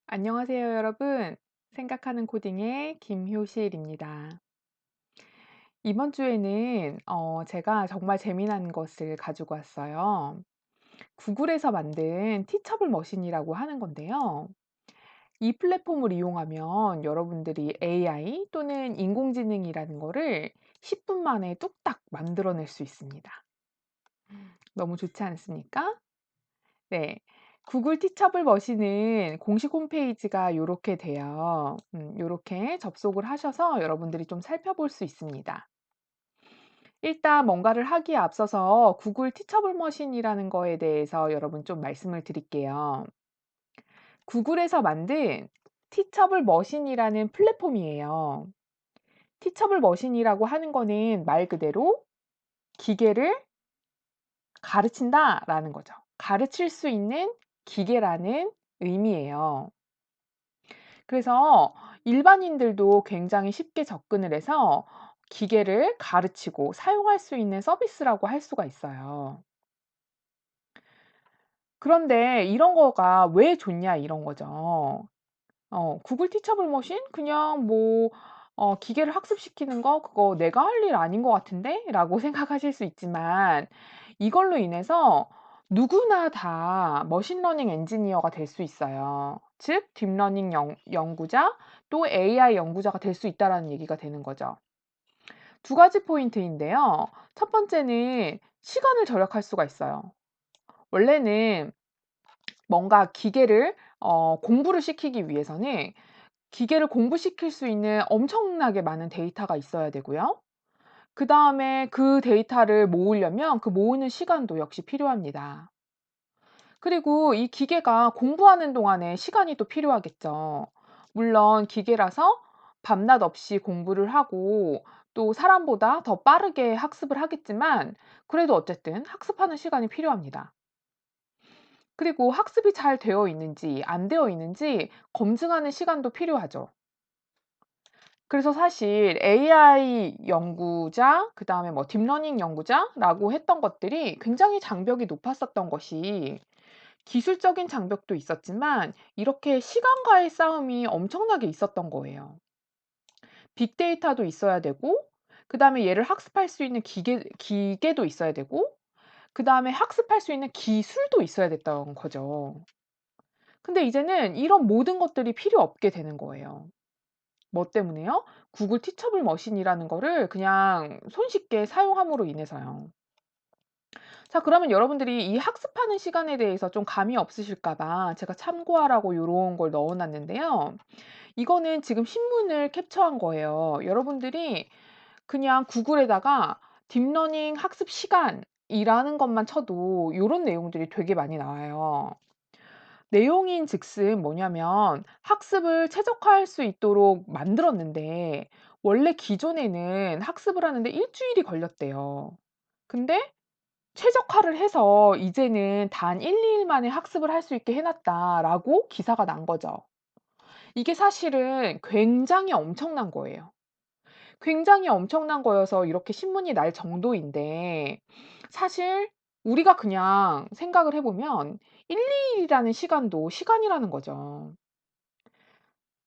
안녕하세요, 여러분. 생각하는 코딩의 김효실입니다. 이번 주에는 제가 정말 재미난 것을 가지고 왔어요. 구글에서 만든 티처블 머신이라고 하는 건데요. 이 플랫폼을 이용하면 여러분들이 AI 또는 인공지능이라는 거를 10분 만에 뚝딱 만들어낼 수 있습니다. 너무 좋지 않습니까? 네. 구글 티처블 머신은 공식 홈페이지가 요렇게 돼요. 요렇게 접속을 하셔서 여러분들이 좀 살펴볼 수 있습니다. 일단 뭔가를 하기에 앞서서 구글 티처블 머신이라는 거에 대해서 여러분 좀 말씀을 드릴게요. 구글에서 만든 티처블 머신이라는 플랫폼이에요. 티처블 머신이라고 하는 거는 말 그대로 기계를 가르친다라는 거죠. 가르칠 수 있는 기계라는 의미예요. 그래서 일반인들도 굉장히 쉽게 접근을 해서 기계를 가르치고 사용할 수 있는 서비스라고 할 수가 있어요. 그런데 이런 거가 왜 좋냐 이런 거죠. 구글 티처블 머신 그냥 뭐 기계를 학습시키는 거 그거 내가 할 일 아닌 것 같은데?'라고 생각하실 수 있지만 이걸로 인해서 누구나 다 머신러닝 엔지니어가 될 수 있어요. 즉 딥러닝 연구자 또 AI 연구자가 될 수 있다라는 얘기가 되는 거죠. 두 가지 포인트인데요. 첫 번째는 시간을 절약할 수가 있어요. 원래는 뭔가 기계를 공부를 시키기 위해서는 기계를 공부시킬 수 있는 엄청나게 많은 데이터가 있어야 되고요. 그다음에 그 데이터를 모으려면 그 모으는 시간도 역시 필요합니다. 그리고 이 기계가 공부하는 동안에 시간이 또 필요하겠죠. 물론 기계라서 밤낮 없이 공부를 하고 또 사람보다 더 빠르게 학습을 하겠지만 그래도 어쨌든 학습하는 시간이 필요합니다. 그리고 학습이 잘 되어 있는지 안 되어 있는지 검증하는 시간도 필요하죠. 그래서 사실 AI 연구자 그다음에 뭐 딥러닝 연구자라고 했던 것들이 굉장히 장벽이 높았었던 것이 기술적인 장벽도 있었지만 이렇게 시간과의 싸움이 엄청나게 있었던 거예요. 빅데이터도 있어야 되고 그다음에 얘를 학습할 수 있는 기계도 있어야 되고 그다음에 학습할 수 있는 기술도 있어야 됐던 거죠. 근데 이제는 이런 모든 것들이 필요 없게 되는 거예요. 뭐 때문에요? 구글 티처블 머신이라는 거를 그냥 손쉽게 사용함으로 인해서요. 자, 그러면 여러분들이 이 학습하는 시간에 대해서 좀 감이 없으실까 봐 제가 참고하라고 요런 걸 넣어 놨는데요. 이거는 지금 신문을 캡처한 거예요. 여러분들이 그냥 구글에다가 딥러닝 학습 시간이라는 것만 쳐도 요런 내용들이 되게 많이 나와요. 내용인즉슨 뭐냐면 학습을 최적화할 수 있도록 만들었는데 원래 기존에는 학습을 하는데 일 주일이 걸렸대요. 근데 최적화를 해서 이제는 단 1-2일 만에 학습을 할 수 있게 해 놨다라고 기사가 난 거죠. 이게 사실은 굉장히 엄청난 거예요. 굉장히 엄청난 거여서 이렇게 신문이 날 정도인데 사실 우리가 그냥 생각을 해 보면 1-2 일이라는 시간도 시간이라는 거죠.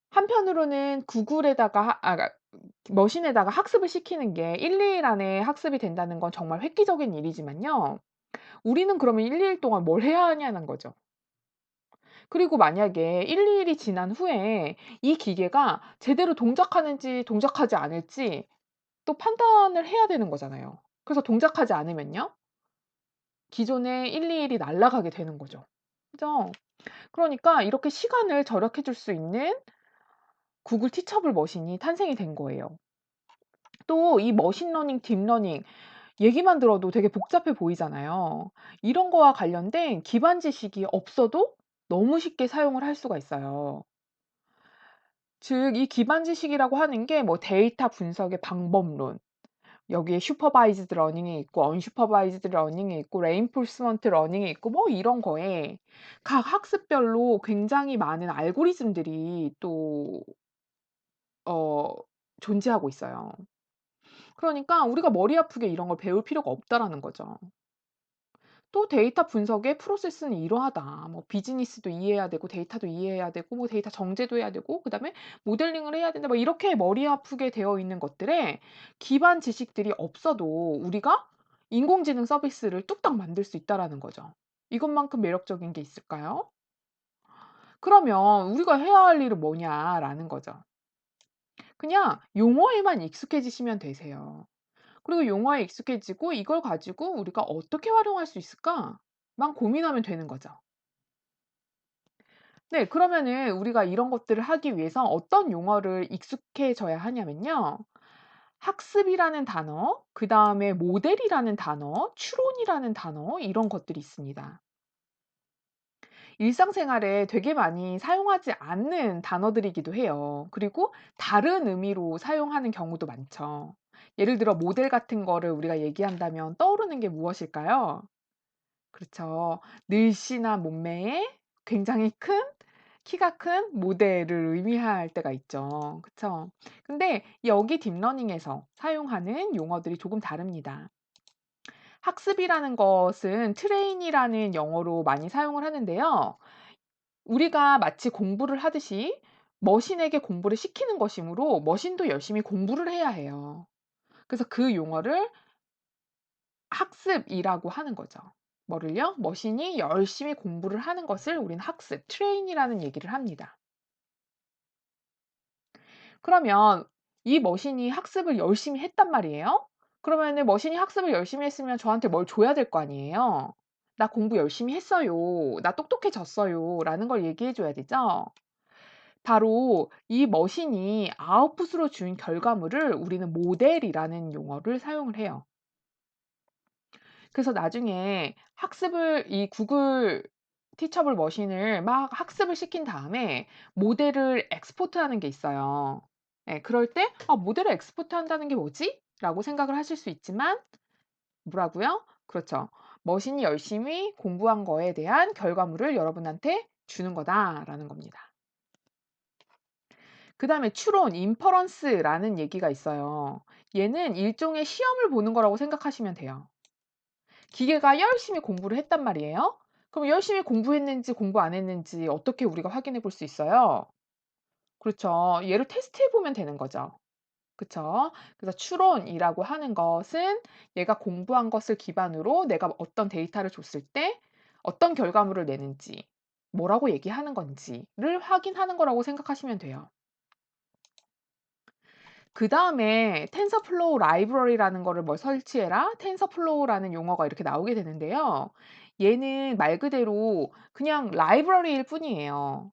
한편으로는 구글에다가 그러니까 머신에다가 학습을 시키는 게 1-2일 안에 학습이 된다는 건 정말 획기적인 일이지만요. 우리는 그러면 1-2일 동안 뭘 해야 하냐는 거죠. 그리고 만약에 1-2 일이 지난 후에 이 기계가 제대로 동작하는지 동작하지 않을지 또 판단을 해야 되는 거잖아요. 그래서 동작하지 않으면요? 기존의 1-2 일이 날아가게 되는 거죠. 그죠? 그러니까 이렇게 시간을 절약해 줄 수 있는 구글 티처블 머신이 탄생이 된 거예요. 또 이 머신러닝, 딥러닝 얘기만 들어도 되게 복잡해 보이잖아요. 이런 거와 관련된 기반 지식이 없어도 너무 쉽게 사용을 할 수가 있어요. 즉 이 기반 지식이라고 하는 게 뭐 데이터 분석의 방법론, 여기에 슈퍼바이즈드 러닝이 있고 언슈퍼바이즈드 러닝이 있고 레인포스먼트 러닝이 있고 뭐 이런 거에 각 학습별로 굉장히 많은 알고리즘들이 또 어 존재하고 있어요. 그러니까 우리가 머리 아프게 이런 걸 배울 필요가 없다라는 거죠. 또 데이터 분석의 프로세스는 이러하다. 뭐 비즈니스도 이해해야 되고 데이터도 이해해야 되고 뭐 데이터 정제도 해야 되고 그다음에 모델링을 해야 된다. 뭐 이렇게 머리 아프게 되어 있는 것들에 기반 지식들이 없어도 우리가 인공지능 서비스를 뚝딱 만들 수 있다라는 거죠. 이것만큼 매력적인 게 있을까요? 그러면 우리가 해야 할 일은 뭐냐라는 거죠. 그냥 용어에만 익숙해지시면 되세요. 그리고 용어에 익숙해지고 '이걸 가지고 우리가 어떻게 활용할 수 있을까?'만 고민하면 되는 거죠. 네. 그러면은 우리가 이런 것들을 하기 위해서 어떤 용어를 익숙해져야 하냐면요. 학습이라는 단어, 그다음에 모델이라는 단어, 추론이라는 단어 이런 것들이 있습니다. 일상생활에 되게 많이 사용하지 않는 단어들이기도 해요. 그리고 다른 의미로 사용하는 경우도 많죠. 예를 들어 모델 같은 거를 우리가 얘기한다면 떠오르는 게 무엇일까요? 그렇죠. 늘씬한 몸매에 굉장히 큰 키가 큰 모델을 의미할 때가 있죠. 그쵸? 근데 여기 딥러닝에서 사용하는 용어들이 조금 다릅니다. 학습이라는 것은 트레인이라는 영어로 많이 사용을 하는데요. 우리가 마치 공부를 하듯이 머신에게 공부를 시키는 것이므로 머신도 열심히 공부를 해야 해요. 그래서 그 용어를 학습이라고 하는 거죠. 뭐를요? 머신이 열심히 공부를 하는 것을 우리는 학습, 트레인이라는 얘기를 합니다. 그러면 이 머신이 학습을 열심히 했단 말이에요. 그러면은 머신이 학습을 열심히 했으면 저한테 뭘 줘야 될 거 아니에요. "나 공부 열심히 했어요. 나 똑똑해졌어요." 라는 걸 얘기해 줘야 되죠. 바로 이 머신이 아웃풋으로 준 결과물을 우리는 모델이라는 용어를 사용을 해요. 그래서 나중에 학습을 이 구글 티처블 머신을 막 학습을 시킨 다음에 모델을 엑스포트하는 게 있어요. 예, 그럴 때 '아 모델을 엑스포트한다는 게 뭐지?' 라고 생각을 하실 수 있지만 뭐라고요? 그렇죠. 머신이 열심히 공부한 거에 대한 결과물을 여러분한테 주는 거다라는 겁니다. 그다음에 추론, 인퍼런스라는 얘기가 있어요. 얘는 일종의 시험을 보는 거라고 생각하시면 돼요. 기계가 열심히 공부를 했단 말이에요. 그럼 열심히 공부했는지 공부 안 했는지 어떻게 우리가 확인해 볼 수 있어요? 그렇죠. 얘를 테스트해 보면 되는 거죠. 그쵸? 그래서 추론이라고 하는 것은 얘가 공부한 것을 기반으로 내가 어떤 데이터를 줬을 때 어떤 결과물을 내는지, 뭐라고 얘기하는 건지를 확인하는 거라고 생각하시면 돼요. 그다음에 텐서플로우 라이브러리라는 거를 뭐 설치해라. 텐서플로우라는 용어가 이렇게 나오게 되는데요. 얘는 말 그대로 그냥 라이브러리일 뿐이에요.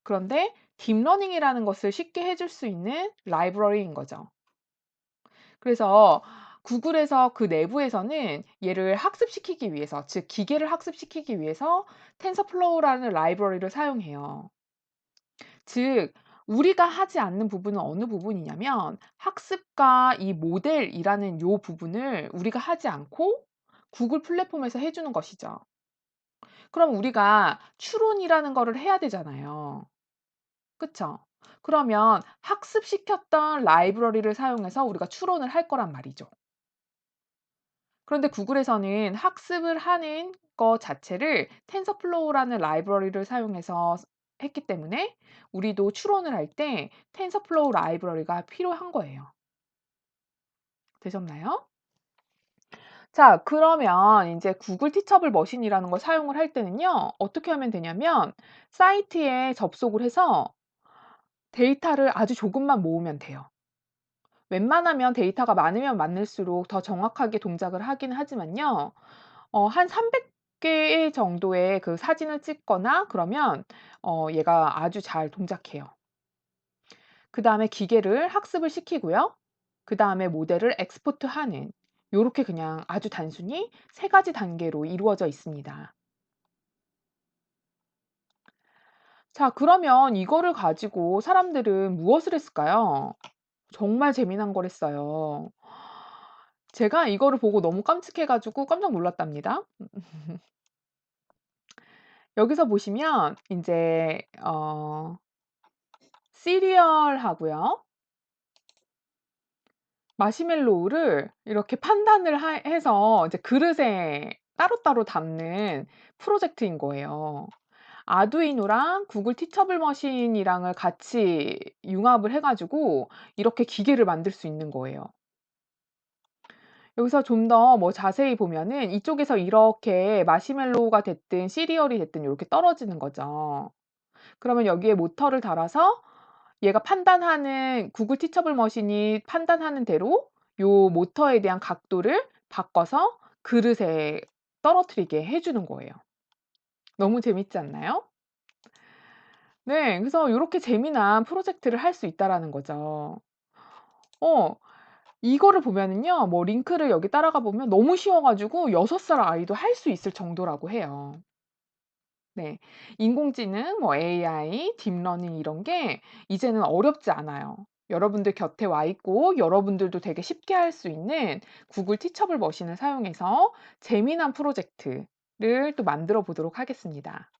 그런데 딥러닝이라는 것을 쉽게 해줄 수 있는 라이브러리인 거죠. 그래서 구글에서 그 내부에서는 얘를 학습시키기 위해서, 즉 기계를 학습시키기 위해서 텐서플로우라는 라이브러리를 사용해요. 즉 우리가 하지 않는 부분은 어느 부분이냐면 학습과 이 모델이라는 요 부분을 우리가 하지 않고 구글 플랫폼에서 해 주는 것이죠. 그럼 우리가 추론이라는 거를 해야 되잖아요. 그쵸? 그러면 학습시켰던 라이브러리를 사용해서 우리가 추론을 할 거란 말이죠. 그런데 구글에서는 학습을 하는 거 자체를 텐서플로우라는 라이브러리를 사용해서 했기 때문에 우리도 추론을 할 때 텐서플로우 라이브러리가 필요한 거예요. 되셨나요? 자, 그러면 인제 구글 티처블 머신이라는 걸 사용을 할 때는요. 어떻게 하면 되냐면 사이트에 접속을 해서 데이터를 아주 조금만 모으면 돼요. 웬만하면 데이터가 많으면 많을수록 더 정확하게 동작을 하긴 하지만요. 한 300개 정도의 그 사진을 찍거나 그러면 얘가 아주 잘 동작해요. 그다음에 기계를 학습을 시키고요. 그다음에 모델을 엑스포트하는 요렇게 그냥 아주 단순히 3 가지 단계로 이루어져 있습니다. 자, 그러면 이거를 가지고 사람들은 무엇을 했을까요? 정말 재미난 걸 했어요. 제가 이거를 보고 너무 깜찍해 가지고 깜짝 놀랐답니다. 여기서 보시면 인제 시리얼하고요. 마시멜로우를 이렇게 판단을 해서 이제 그릇에 따로따로 담는 프로젝트인 거예요. 아두이노랑 구글 티처블 머신이랑을 같이 융합을 해 가지고 이렇게 기계를 만들 수 있는 거예요. 여기서 좀 더 뭐 자세히 보면은 이쪽에서 이렇게 마시멜로우가 됐든 시리얼이 됐든 요렇게 떨어지는 거죠. 그러면 여기에 모터를 달아서 얘가 판단하는 구글 티처블 머신이 판단하는 대로 요 모터에 대한 각도를 바꿔서 그릇에 떨어뜨리게 해 주는 거예요. 너무 재밌지 않나요? 네. 그래서 요렇게 재미난 프로젝트를 할 수 있다라는 거죠. 어 이거를 보면은요. 뭐 링크를 여기 따라가 보면 너무 쉬워 가지고 6살 아이도 할 수 있을 정도라고 해요. 네. 인공지능 뭐 AI, 딥러닝 이런 게 이제는 어렵지 않아요. 여러분들 곁에 와 있고 여러분들도 되게 쉽게 할 수 있는 구글 티처블 머신을 사용해서 재미난 프로젝트를 또 만들어 보도록 하겠습니다.